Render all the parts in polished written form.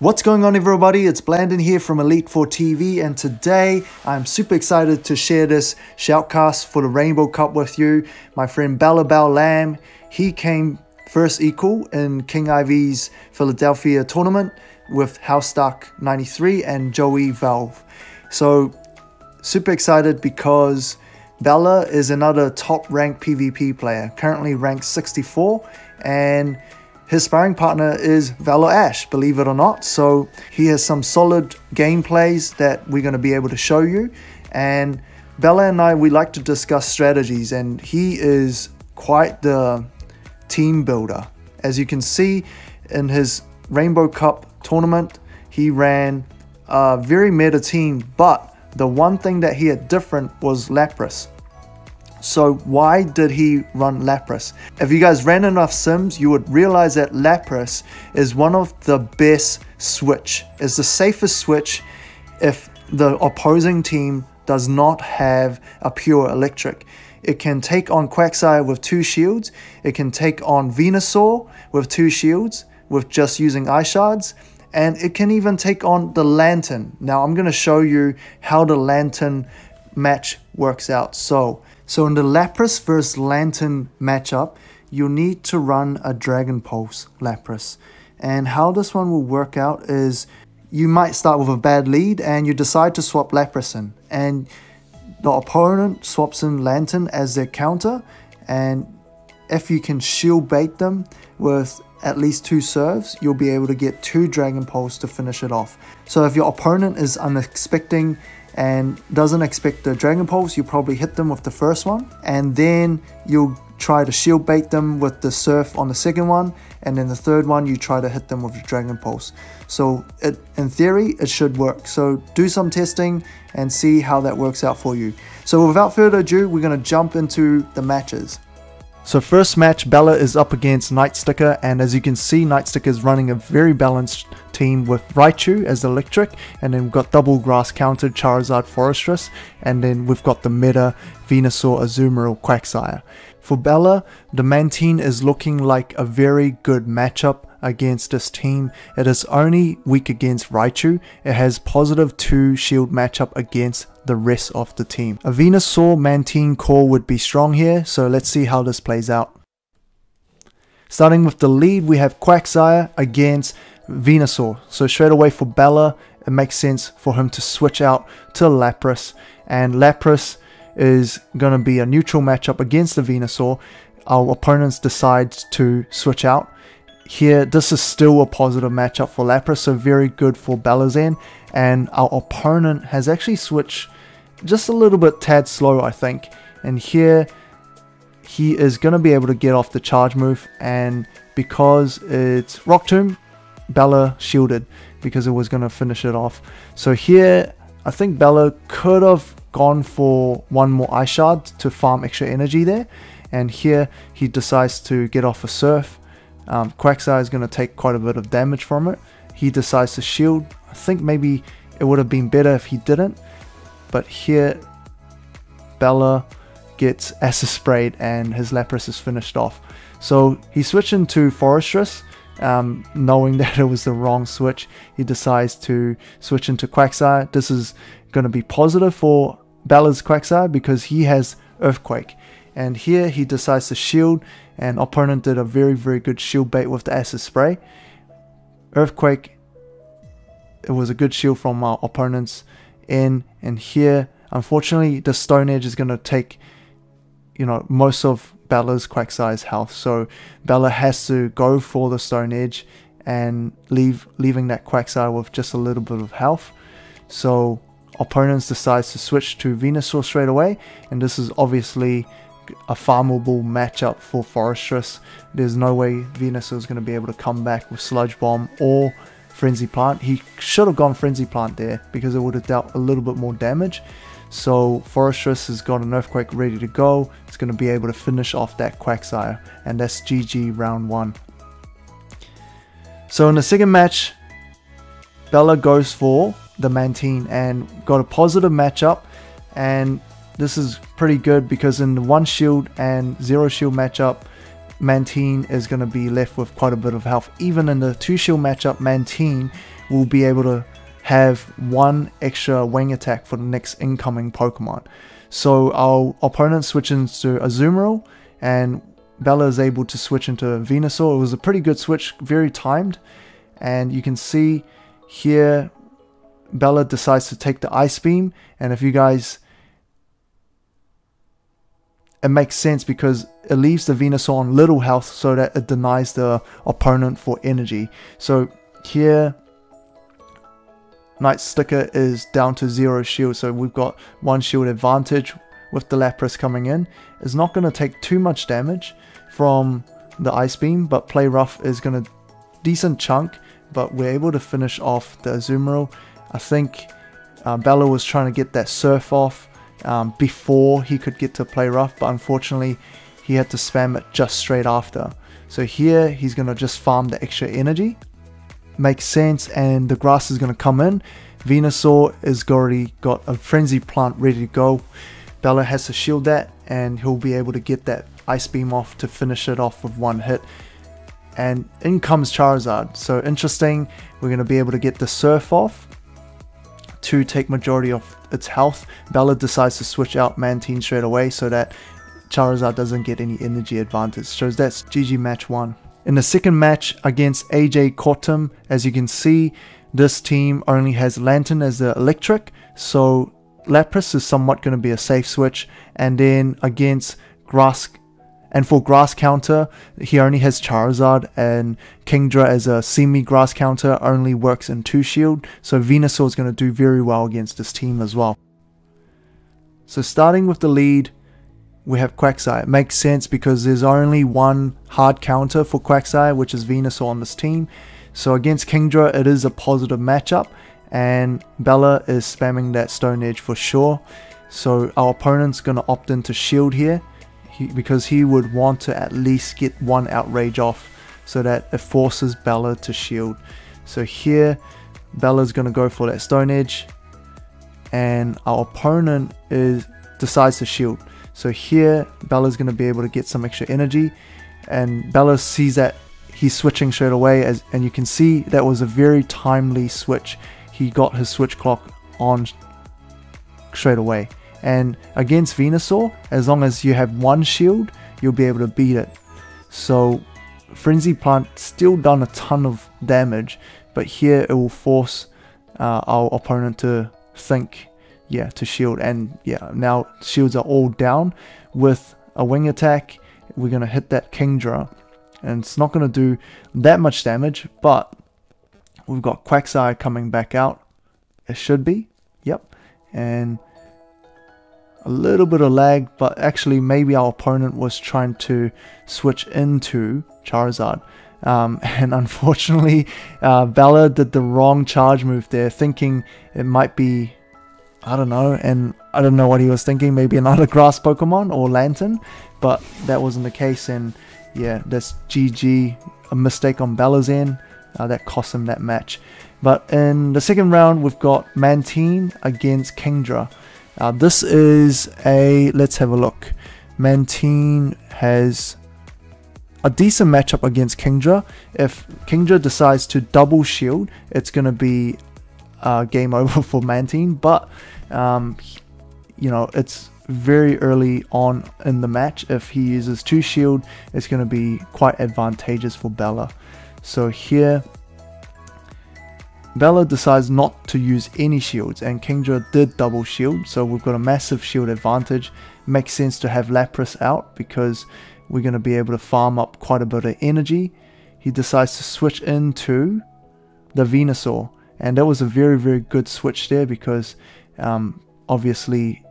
What's going on, everybody? It's Blandon here from Elite 4 TV, and today I'm super excited to share this shoutcast for the Rainbow Cup with you. My friend BellaBaoLam, he came first equal in King Ivy's Philadelphia tournament with House Dark 93 and Joey Valve. So super excited because Bella is another top ranked PvP player, currently ranked 64, and his sparring partner is ValorAsh, believe it or not. So he has some solid gameplays that we're going to be able to show you. And Bella and I, we like to discuss strategies, and he is quite the team builder. As you can see in his Rainbow Cup tournament, he ran a very meta team, but the one thing that he had different was Lapras. So why did he run Lapras? If you guys ran enough sims, you would realize that Lapras is one of the best switch. It's the safest switch if the opposing team does not have a pure electric. It can take on Quagsire with 2 shields. It can take on Venusaur with 2 shields with just using Ice Shards. And it can even take on the Lantern. Now I'm going to show you how the Lantern match works out. So in the Lapras versus Lantern matchup, you'll need to run a Dragon Pulse Lapras. And how this one will work out is you might start with a bad lead and you decide to swap Lapras in. And the opponent swaps in Lantern as their counter. And if you can shield bait them with at least 2 serves, you'll be able to get 2 Dragon Pulse to finish it off. So if your opponent is unexpecting and doesn't expect the Dragon Pulse, you probably hit them with the first one, and then you'll try to shield bait them with the Surf on the second one, and then the third one you try to hit them with the Dragon Pulse. So in theory it should work. So do some testing and see how that works out for you. So without further ado, we're going to jump into the matches. So first match, Bella is up against Nightsticker, and as you can see, Nightsticker is running a very balanced team with Raichu as the electric, and then we've got double grass countered Charizard Forestress, and then we've got the meta Venusaur Azumarill Quagsire. For Bella, the Mantine is looking like a very good matchup against this team. It is only weak against Raichu. It has positive 2 shield matchup against the rest of the team. A Venusaur Mantine core would be strong here, so let's see how this plays out. Starting with the lead, we have Quagsire against Venusaur. So straight away for Bella, it makes sense for him to switch out to Lapras, and Lapras is going to be a neutral matchup against the Venusaur. Our opponents decide to switch out. Here, this is still a positive matchup for Lapras, so very good for Bella's end. And our opponent has actually switched just a little bit tad slow, I think. And here, he is going to be able to get off the charge move. And because it's Rock Tomb, Bella shielded because it was going to finish it off. So here, I think Bella could have gone for 1 more Ice Shard to farm extra energy there. And here, he decides to get off a Surf. Quagsire is going to take quite a bit of damage from it. He decides to shield. I think maybe it would have been better if he didn't. But here, Bella gets Acid Sprayed and his Lapras is finished off. So he switched into Forestress. Knowing that it was the wrong switch, he decides to switch into Quagsire. This is going to be positive for Bella's Quagsire because he has Earthquake. And here he decides to shield, and opponent did a very good shield bait with the Acid Spray. Earthquake, it was a good shield from our opponents in, and here unfortunately the Stone Edge is going to take, you know, most of Bella's Quagsire's health. So Bella has to go for the Stone Edge and leaving that Quagsire with just a little bit of health. So opponents decides to switch to Venusaur straight away, and this is obviously a farmable matchup for Forestress. There's no way Venusaur is going to be able to come back with Sludge Bomb or Frenzy Plant. He should have gone Frenzy Plant there because it would have dealt a little bit more damage. So Forestress has got an Earthquake ready to go. It's going to be able to finish off that Quagsire, and that's GG round 1. So in the second match, Bella goes for the Mantine and got a positive matchup, and this is pretty good because in the 1 shield and 0 shield matchup, Mantine is going to be left with quite a bit of health. Even in the 2 shield matchup, Mantine we'll be able to have one extra wing attack for the next incoming Pokemon. So our opponent switches into Azumarill, and Bella is able to switch into Venusaur. It was a pretty good switch, very timed. And you can see here, Bella decides to take the Ice Beam. And if you guys, it makes sense because it leaves the Venusaur on little health so that it denies the opponent for energy. So here, Night Sticker is down to 0 shield, so we've got 1 shield advantage with the Lapras coming in. It's not going to take too much damage from the Ice Beam, but Play Rough is going to decent chunk, but we're able to finish off the Azumarill. I think Bella was trying to get that Surf off before he could get to Play Rough, but unfortunately he had to spam it just straight after. So here he's going to just farm the extra energy. Makes sense, and the grass is going to come in. Venusaur has already got a Frenzy Plant ready to go. Bella has to shield that, and he'll be able to get that Ice Beam off to finish it off with 1 hit. And in comes Charizard. So interesting, we're going to be able to get the Surf off to take majority of its health. Bella decides to switch out Mantine straight away so that Charizard doesn't get any energy advantage. So that's GG match 1. In the second match against AJ Kotum, as you can see, this team only has Lantern as the electric, so Lapras is somewhat going to be a safe switch. And then against Grass, and for Grass counter, he only has Charizard, and Kingdra as a semi-Grass counter only works in 2 shield, so Venusaur is going to do very well against this team as well. So starting with the lead, we have Quagsire. It makes sense because there's only 1 hard counter for Quagsire, which is Venusaur on this team. So against Kingdra, it is a positive matchup, and Bella is spamming that Stone Edge for sure. So our opponent's going to opt into shield here, because he would want to at least get 1 Outrage off so that it forces Bella to shield. So here, Bella's going to go for that Stone Edge, and our opponent decides to shield. So here, Bella's going to be able to get some extra energy, and Bella sees that he's switching straight away, and you can see that was a very timely switch. He got his switch clock on straight away. And against Venusaur, as long as you have 1 shield, you'll be able to beat it. So Frenzy Plant still done a ton of damage, but here it will force our opponent to think, yeah, to shield. And yeah, now shields are all down. With a wing attack, we're going to hit that Kingdra, and it's not going to do that much damage, but we've got Quagsire coming back out. It should be, yep. And a little bit of lag, but actually maybe our opponent was trying to switch into Charizard. And unfortunately, Bella did the wrong charge move there, thinking it might be, I don't know, and I don't know what he was thinking, maybe another grass Pokemon or Lantern, but that wasn't the case. And yeah, that's GG, a mistake on Bella's end, that cost him that match. But in the second round, we've got Mantine against Kingdra. This is let's have a look. Mantine has a decent matchup against Kingdra. If Kingdra decides to double shield, it's going to be game over for Mantine. But, you know, it's very early on in the match. If he uses 2 shield, it's going to be quite advantageous for Bella. So here, Bella decides not to use any shields, and Kingdra did double shield, so we've got a massive shield advantage. Makes sense to have Lapras out because we're going to be able to farm up quite a bit of energy. He decides to switch into the Venusaur, and that was a very, very good switch there because obviously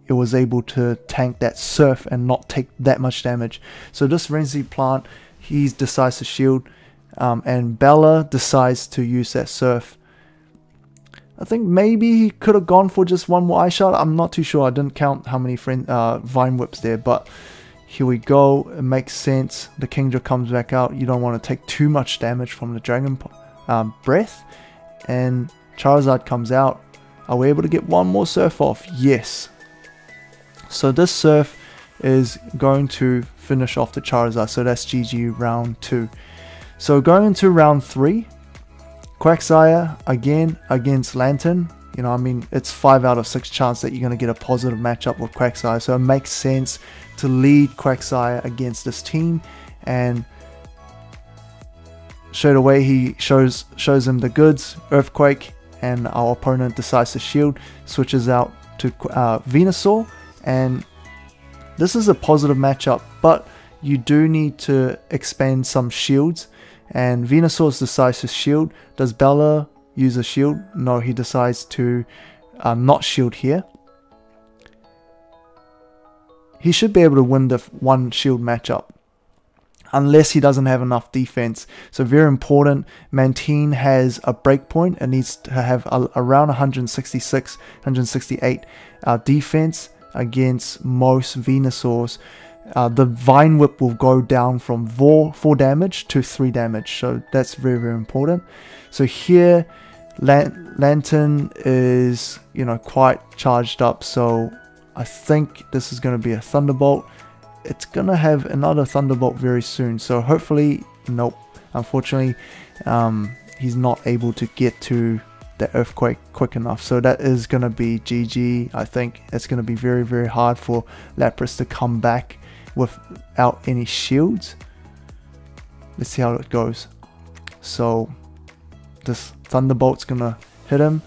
it was able to tank that Surf and not take that much damage. So this Frenzy Plant, he decides to shield. And Bella decides to use that Surf. I think maybe he could have gone for just 1 more Ice Shot. I'm not too sure. I didn't count how many Vine Whips there. But here we go. It makes sense. The Kingdra comes back out. You don't want to take too much damage from the Dragon Breath. And Charizard comes out. Are we able to get 1 more Surf off? Yes. So this Surf is going to finish off the Charizard. So that's GG round 2. So going into round 3, Quagsire again against Lantern. You know, I mean, it's 5 out of 6 chance that you're going to get a positive matchup with Quagsire. So it makes sense to lead Quagsire against this team. And straight away he shows him the goods, Earthquake, and our opponent decides to shield, switches out to Venusaur, and this is a positive matchup, but you do need to expand some shields, and Venusaur decides to shield. Does Bella use a shield? No, he decides to not shield here. He should be able to win the one shield matchup, unless he doesn't have enough defense. So very important, Mantine has a breakpoint. It needs to have around 166, 168 defense against most Venusaurs. The Vine Whip will go down from 4 damage to 3 damage. So that's very, very important. So here, Lantern is, you know, quite charged up. So I think this is going to be a Thunderbolt. It's going to have another Thunderbolt very soon. So hopefully, nope. Unfortunately, he's not able to get to the Earthquake quick enough. So that is going to be GG. I think it's going to be very, very hard for Lapras to come back without any shields. Let's see how it goes. So this Thunderbolt's going to hit him,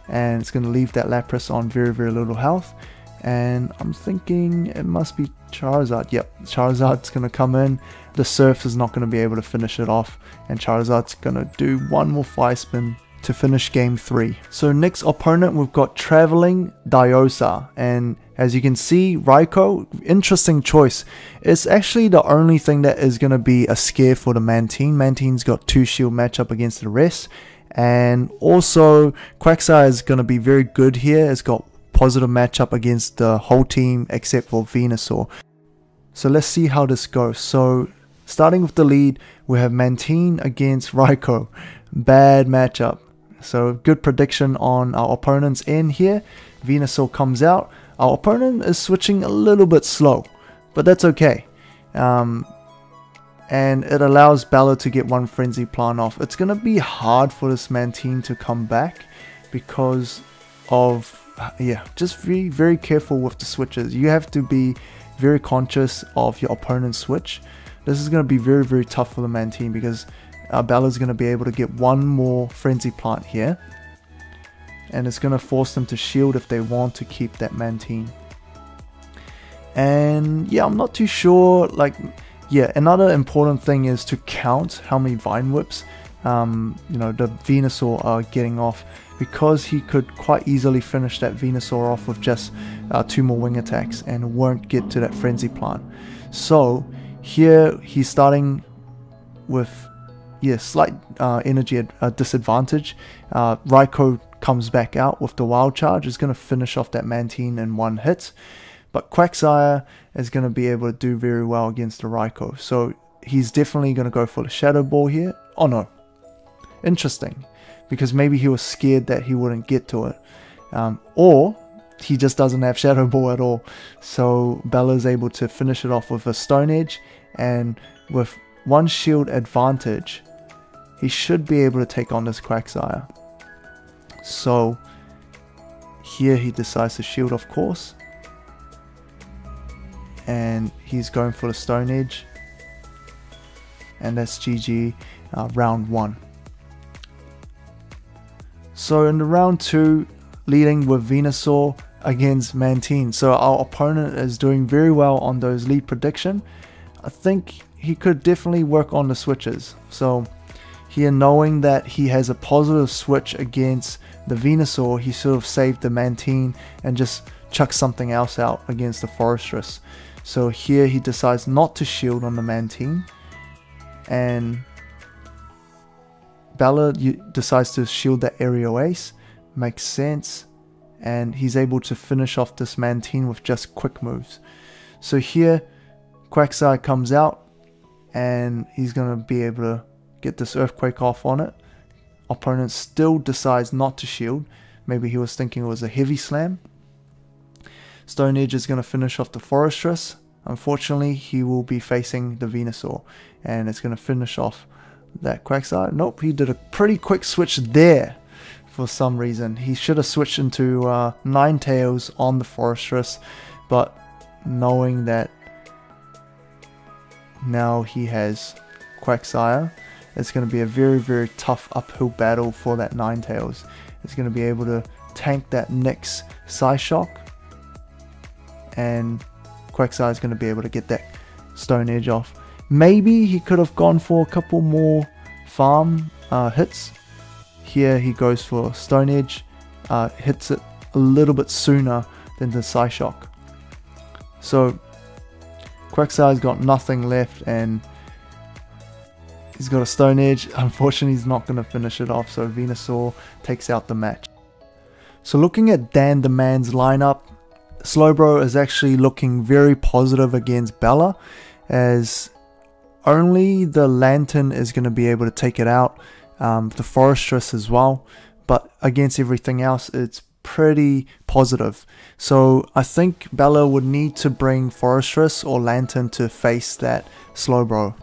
and it's going to leave that Lapras on very, very little health. And I'm thinking it must be Charizard. Yep, Charizard's going to come in. The Surf is not going to be able to finish it off, and Charizard's going to do one more Fire Spin to finish game 3. So next opponent, we've got Traveling Diosa, and as you can see, Raikou, interesting choice. It's actually the only thing that is going to be a scare for the Mantine. Mantine's got 2 shield matchup against the rest, and also Quagsire is going to be very good here. It's got positive matchup against the whole team except for Venusaur. So let's see how this goes. So starting with the lead, we have Mantine against Raikou. Bad matchup. So good prediction on our opponent's end here. Venusaur comes out. Our opponent is switching a little bit slow, but that's okay. And it allows Bella to get one Frenzy Plant off. It's going to be hard for this Mantine to come back because of, yeah, just be very careful with the switches. You have to be very conscious of your opponent's switch. This is going to be very, very tough for the Mantine because Bella's going to be able to get one more Frenzy Plant here, and it's going to force them to shield if they want to keep that Mantine. And yeah, I'm not too sure, like, yeah, another important thing is to count how many Vine Whips you know, the Venusaur are getting off, because he could quite easily finish that Venusaur off with just 2 more wing attacks and won't get to that Frenzy Plant. So here he's starting with, yeah, slight energy disadvantage. Raikou comes back out with the Wild Charge. Is going to finish off that Mantine in 1 hit. But Quagsire is going to be able to do very well against the Raikou. So he's definitely going to go for the Shadow Ball here. Oh no. Interesting. Because maybe he was scared that he wouldn't get to it. Or he just doesn't have Shadow Ball at all. So Bella is able to finish it off with a Stone Edge. And with 1 shield advantage, he should be able to take on this Quagsire. So here he decides to shield, of course. And he's going for the Stone Edge. And that's GG, round 1. So in the round 2, leading with Venusaur against Mantine. So our opponent is doing very well on those lead prediction. I think he could definitely work on the switches. So here, knowing that he has a positive switch against the Venusaur, he sort of saved the Mantine and just chucked something else out against the Forestress. So here he decides not to shield on the Mantine, and Bella decides to shield that Aerial Ace. Makes sense, and he's able to finish off this Mantine with just quick moves. So here Quagsire comes out, and he's going to be able to get this Earthquake off on it. Opponent still decides not to shield. Maybe he was thinking it was a Heavy Slam. Stone Edge is going to finish off the Forestress. Unfortunately, he will be facing the Venusaur, and it's going to finish off that Quagsire. Nope, he did a pretty quick switch there for some reason. He should have switched into Ninetales on the Forestress, but knowing that now he has Quagsire, it's going to be a very, very tough uphill battle for that Ninetales. It's going to be able to tank that next Psyshock, and Quagsire is going to be able to get that Stone Edge off. Maybe he could have gone for a couple more farm hits. Here he goes for Stone Edge, hits it a little bit sooner than the Psyshock. So Quagsire's got nothing left, and he's got a Stone Edge. Unfortunately, he's not going to finish it off, so Venusaur takes out the match. So looking at Dan the Man's lineup, Slowbro is actually looking very positive against Bella, as only the Lantern is going to be able to take it out, the Forestress as well, but against everything else it's pretty positive. So I think Bella would need to bring Forestress or Lantern to face that Slowbro.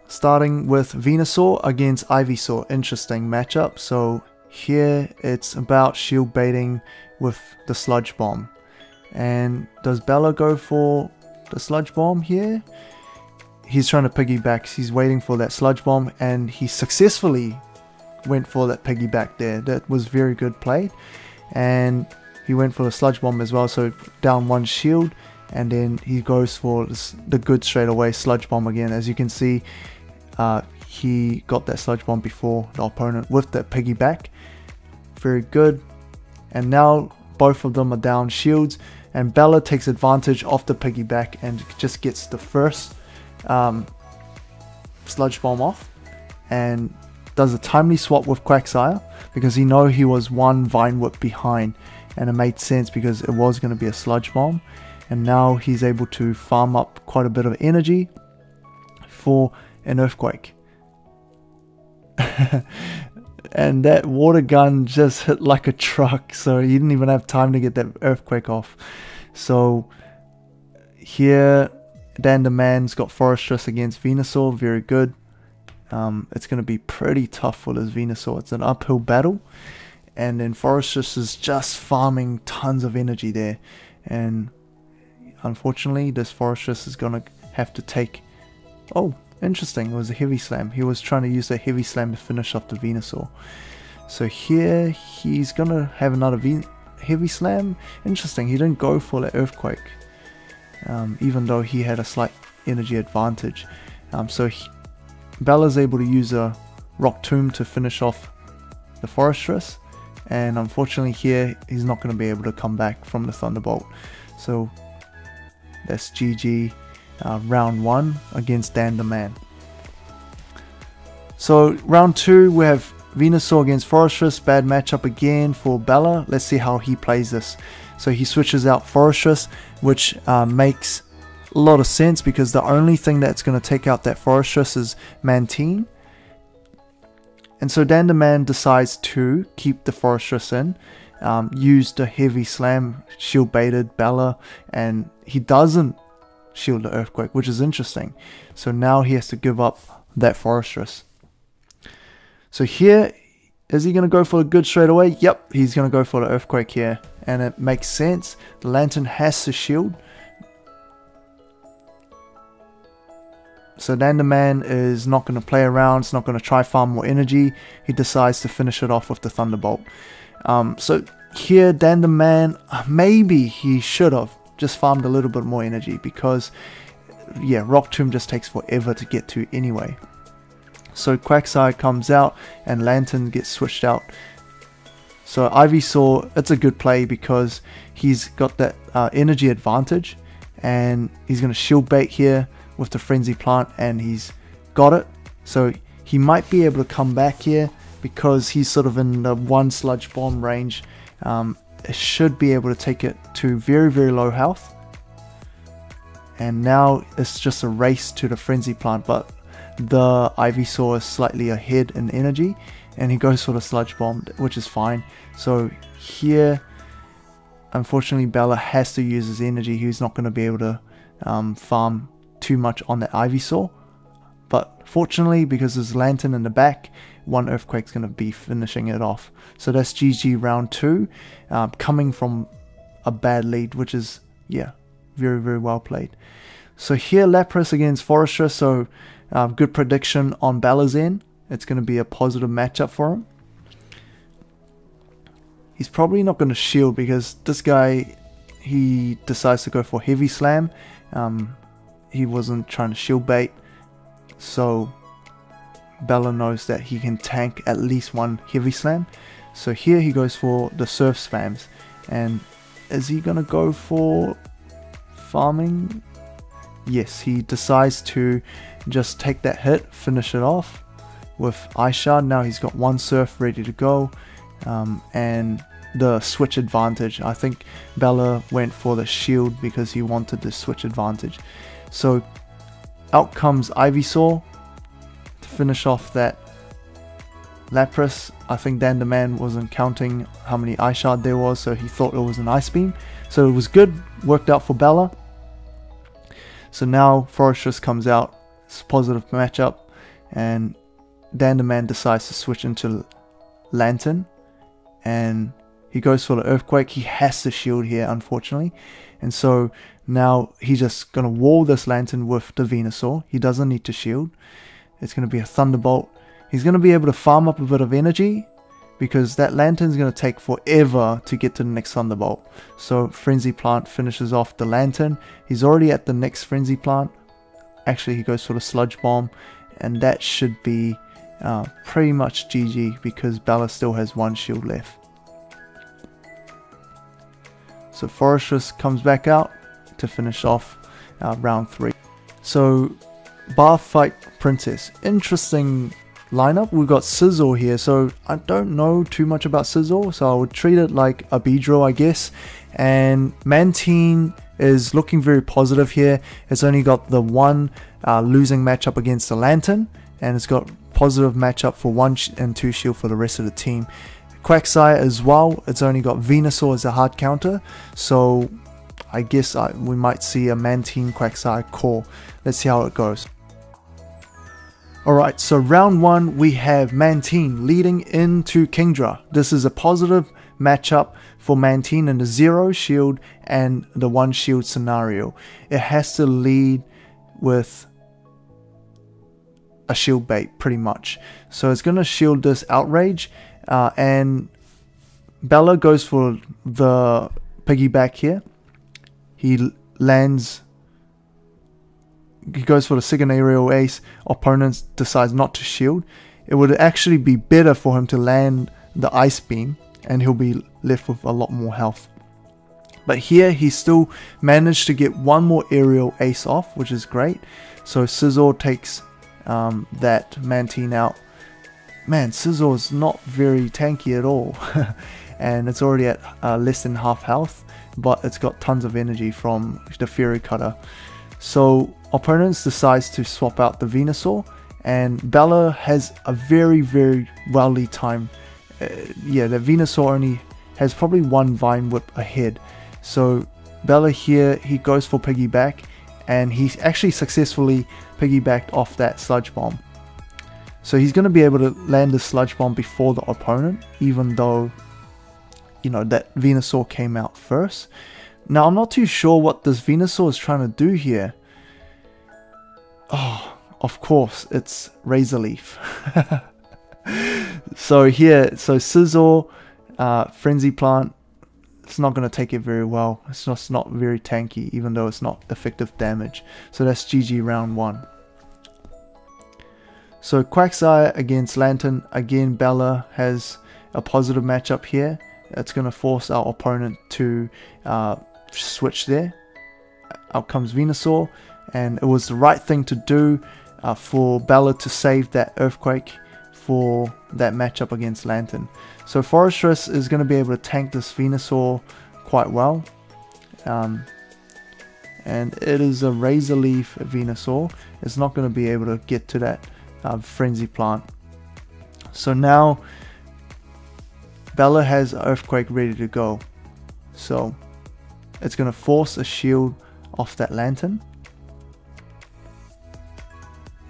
Starting with Venusaur against Ivysaur, interesting matchup. So here it's about shield baiting with the Sludge Bomb. And does Bella go for the Sludge Bomb here? He's trying to piggyback. He's waiting for that Sludge Bomb, and he successfully went for that piggyback there. That was very good play. And he went for the Sludge Bomb as well, so down one shield, and then he goes for the good straight away Sludge Bomb again. As you can see, he got that Sludge Bomb before the opponent with that piggyback. Very good. And now both of them are down shields, and Bella takes advantage of the piggyback and just gets the first Sludge Bomb off, and does a timely swap with Quagsire because he know he was one Vine Whip behind, and it made sense because it was going to be a Sludge Bomb. And now he's able to farm up quite a bit of energy for an Earthquake. And that water gun just hit like a truck, so he didn't even have time to get that Earthquake off. So here Dan the Man's got Forestress against Venusaur, very good. It's going to be pretty tough for this Venusaur. It's an uphill battle, and then Forestress is just farming tons of energy there, and unfortunately this Forestress is going to have to take... Oh, interesting, it was a Heavy Slam. He was trying to use a Heavy Slam to finish off the Venusaur. So here he's going to have another Heavy Slam. Interesting, he didn't go for the Earthquake, even though he had a slight energy advantage. Bella's able to use a Rock Tomb to finish off the Forestress, and unfortunately here he's not going to be able to come back from the Thunderbolt. So that's GG, round 1 against Dan the Man. So round 2 we have Venusaur against Forestress. Bad matchup again for Bella. Let's see how he plays this. So he switches out Forestress, which makes a lot of sense because the only thing that's going to take out that Forestress is Mantine. And so Dan the Man decides to keep the Forestress in, use the Heavy Slam, shield baited Bella, and he doesn't shield the Earthquake, which is interesting. So now he has to give up that Forestress. So here, is he going to go for a good straight away? Yep, he's going to go for the Earthquake here, and it makes sense. The Lantern has to shield. So Dan the Man is not going to play around. It's not going to try farm more energy. He decides to finish it off with the Thunderbolt. So here Dan the Man, maybe he should have just farmed a little bit more energy, because yeah, Rock Tomb just takes forever to get to anyway. So Quagsire comes out and Lantern gets switched out. So Ivysaur, it's a good play because he's got that energy advantage, and he's going to shield bait here with the Frenzy Plant, and he's got it. So he might be able to come back here because he's sort of in the one Sludge Bomb range. It should be able to take it to very, very low health. And now it's just a race to the Frenzy Plant, but the Ivysaur is slightly ahead in energy, and he goes for the Sludge Bomb, which is fine. So here, unfortunately, Bella has to use his energy. He's not going to be able to farm too much on that Ivysaur. but fortunately, because there's Lantern in the back, one Earthquake's going to be finishing it off. So that's GG round 2, coming from a bad lead, which is, yeah, very, very well played. So here, Lapras against Forretress, so good prediction on Bella's end. It's going to be a positive matchup for him. He's probably not going to shield because this guy, he decides to go for Heavy Slam. He wasn't trying to shield bait, so Bella knows that he can tank at least one Heavy Slam. So here he goes for the Surf Spams. And is he going to go for farming? Yes, he decides to just take that hit, finish it off with Ice Shard. Now he's got one Surf ready to go, and the switch advantage. I think Bella went for the shield because he wanted the switch advantage. So out comes Ivysaur to finish off that Lapras. I think Dan the Man wasn't counting how many Ice Shard there was, so he thought it was an Ice Beam. So it was good, worked out for Bella. So now Forretress comes out, it's a positive matchup, and Dan the Man decides to switch into Lantern, and he goes for the Earthquake. He has to shield here, unfortunately, and so now he's just going to wall this Lantern with the Venusaur. He doesn't need to shield. It's going to be a Thunderbolt. He's going to be able to farm up a bit of energy because that Lantern's going to take forever to get to the next Thunderbolt. So Frenzy Plant finishes off the Lantern. He's already at the next Frenzy Plant. Actually, he goes for the Sludge Bomb, and that should be pretty much GG because Bella still has one shield left. So Forretress comes back out to finish off round 3. So Bath fight Princess. Interesting lineup. We've got Scizor here, so I don't know too much about Scizor, so I would treat it like a Beedrill, I guess. And Mantine is looking very positive here. It's only got the one losing matchup against the Lantern, and it's got positive matchup for 1 and 2 shield for the rest of the team. Quagsire as well, it's only got Venusaur as a hard counter, so I guess we might see a Mantine Quagsire core. Let's see how it goes. Alright, so round 1 we have Mantine leading into Kingdra. This is a positive matchup for Mantine in the 0 shield and the 1 shield scenario. It has to lead with a shield bait pretty much. So it's going to shield this Outrage, and Bella goes for the piggyback here. He goes for the second aerial ace. Opponent decides not to shield. It would actually be better for him to land the Ice Beam, and he'll be left with a lot more health. But here he still managed to get one more aerial ace off, which is great. So Scizor takes that Mantine out. Man, Scizor is not very tanky at all. And it's already at less than half health, but it's got tons of energy from the Fury Cutter. So opponents decides to swap out the Venusaur, and Bella has a very, very well timed. Yeah, the Venusaur only has probably one Vine Whip ahead. So Bella here, he goes for piggyback, and he's actually successfully piggybacked off that Sludge Bomb. So he's going to be able to land the Sludge Bomb before the opponent, even though, you know, that Venusaur came out first. Now, I'm not too sure what this Venusaur is trying to do here. Oh, of course, it's Razor Leaf. So here, so Scizor, Frenzy Plant, it's not going to take it very well. It's just not very tanky, even though it's not effective damage. So that's GG round 1. So Quagsire against Lantern. Again, Bella has a positive matchup here. It's going to force our opponent to switch there. Out comes Venusaur, and it was the right thing to do for Bella to save that Earthquake for that matchup against Lantern. So Forretress is going to be able to tank this Venusaur quite well. And it is a Razor Leaf Venusaur. It's not going to be able to get to that Frenzy Plant. So now Bella has Earthquake ready to go. So it's going to force a shield off that Lantern.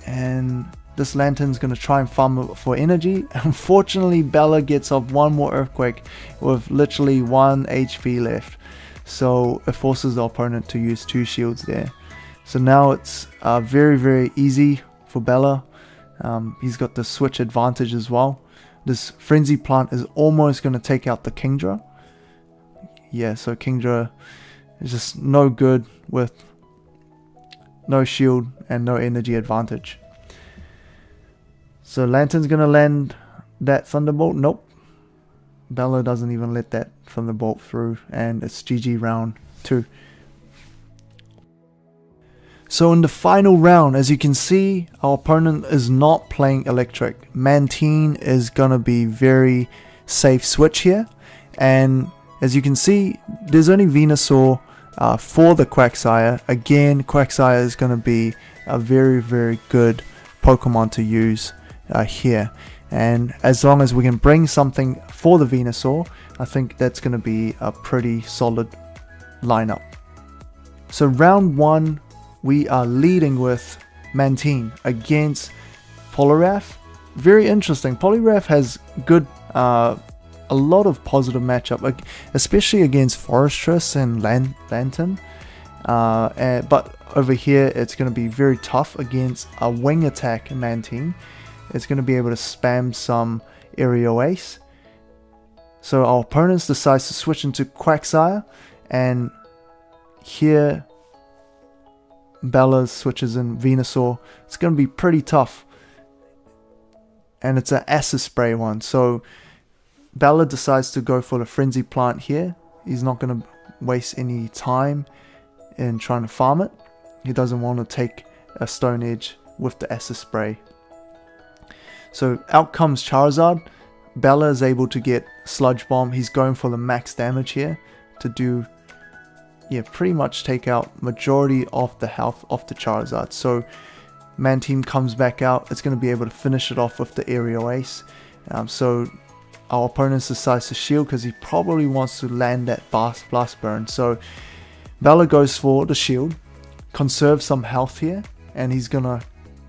And this Lantern's going to try and farm it for energy. Unfortunately, Bella gets off one more Earthquake with literally 1 HP left. So it forces the opponent to use 2 shields there. So now it's very, very easy for Bella. He's got the switch advantage as well. This Frenzy Plant is almost going to take out the Kingdra. Yeah, so Kingdra is just no good with no shield and no energy advantage. So Lantern's going to land that Thunderbolt. Nope. Bella doesn't even let that Thunderbolt through. And it's GG round 2. So in the final round, as you can see, our opponent is not playing Electric. Mantine is going to be very safe switch here. And as you can see, there's only Venusaur for the Quagsire. Again, Quagsire is going to be a very, very good Pokemon to use here. And as long as we can bring something for the Venusaur, I think that's going to be a pretty solid lineup. So round 1, we are leading with Mantine against Poliwrath. Very interesting. Poliwrath has good, a lot of positive matchup, especially against Forretress and Lantern. But over here, it's going to be very tough against a Wing Attack Mantine. It's going to be able to spam some Aerial Ace. So our opponent decides to switch into Quagsire, and here Bella switches in Venusaur. It's going to be pretty tough, and it's an Acid Spray one. So Bella decides to go for the Frenzy Plant here. He's not going to waste any time in trying to farm it. He doesn't want to take a Stone Edge with the Acid Spray. So out comes Charizard. Bella is able to get Sludge Bomb. He's going for the max damage here to do, yeah, pretty much take out majority of the health of the Charizard. So Mantine comes back out. It's going to be able to finish it off with the Aerial Ace. So our opponent decides to shield because he probably wants to land that Blast Burn. So Bella goes for the shield, conserve some health here, and he's going to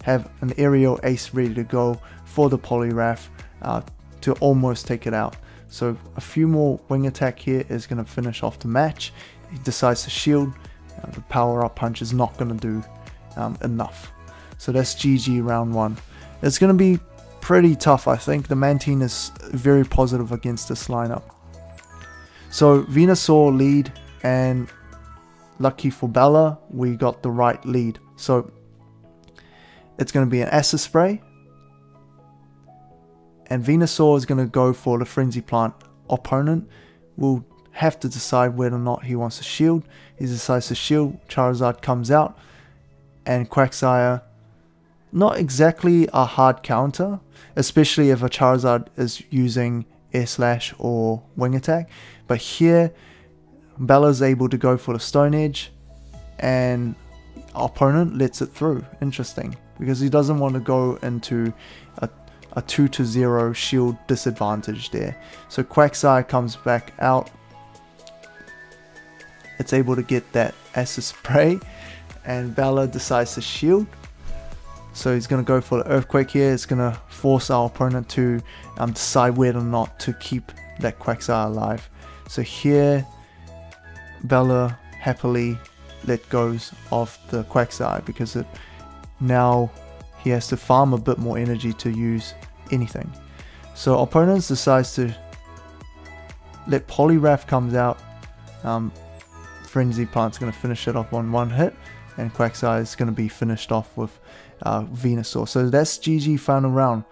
have an Aerial Ace ready to go for the Poliwrath to almost take it out. So a few more Wing Attack here is going to finish off the match. He decides to shield. The Power Up Punch is not going to do enough. So that's GG round 1. It's going to be pretty tough, I think. The Mantine is very positive against this lineup. So Venusaur lead, and lucky for Bella, we got the right lead. So it's going to be an Acid Spray, and Venusaur is going to go for the Frenzy Plant. Opponent will have to decide whether or not he wants to shield. He decides to shield. Charizard comes out, and Quagsire, not exactly a hard counter, especially if a Charizard is using Air Slash or Wing Attack. But here, Bella's able to go for the Stone Edge, and our opponent lets it through. Interesting, because he doesn't want to go into a 2-0 shield disadvantage there. So Quagsire comes back out. It's able to get that Acid Spray, and Bella decides to shield. So he's going to go for the Earthquake here. It's going to force our opponent to decide whether or not to keep that Quagsire alive. So here, Bella happily let goes of the Quagsire because now he has to farm a bit more energy to use anything. So opponents decides to let Poliwrath comes out. Frenzy Plant's going to finish it off on 1 hit, and Quagsire is going to be finished off with Venusaur. So that's GG final round.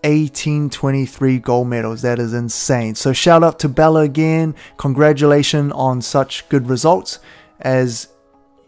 1823 gold medals. That is insane. So shout out to Bella again. Congratulations on such good results as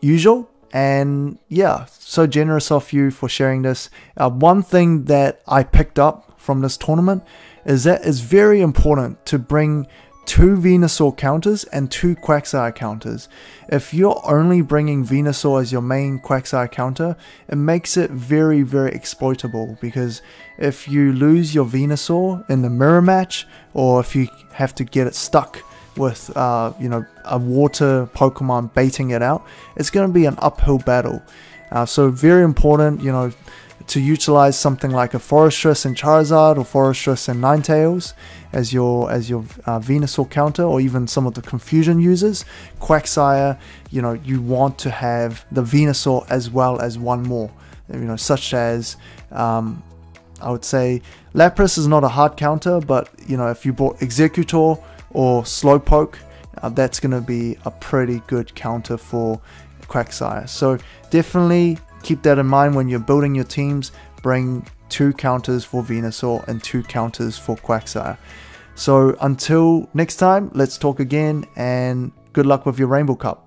usual. And yeah, so generous of you for sharing this. One thing that I picked up from this tournament is that it's very important to bring 2 Venusaur counters and 2 Quagsire counters. If you're only bringing Venusaur as your main Quagsire counter, it makes it very, very exploitable, because if you lose your Venusaur in the mirror match, or if you have to get it stuck with you know, a water Pokemon baiting it out, it's going to be an uphill battle. So very important, you know, to utilize something like a Forestress and Charizard or Forestress and Ninetales as your Venusaur counter, or even some of the Confusion users. Quagsire, you know, you want to have the Venusaur as well as one more, you know, such as I would say Lapras is not a hard counter, but you know, if you bought Executor or Slowpoke, that's going to be a pretty good counter for Quagsire. So definitely keep that in mind when you're building your teams. Bring 2 counters for Venusaur and 2 counters for Quagsire. So until next time, let's talk again, and good luck with your Rainbow Cup.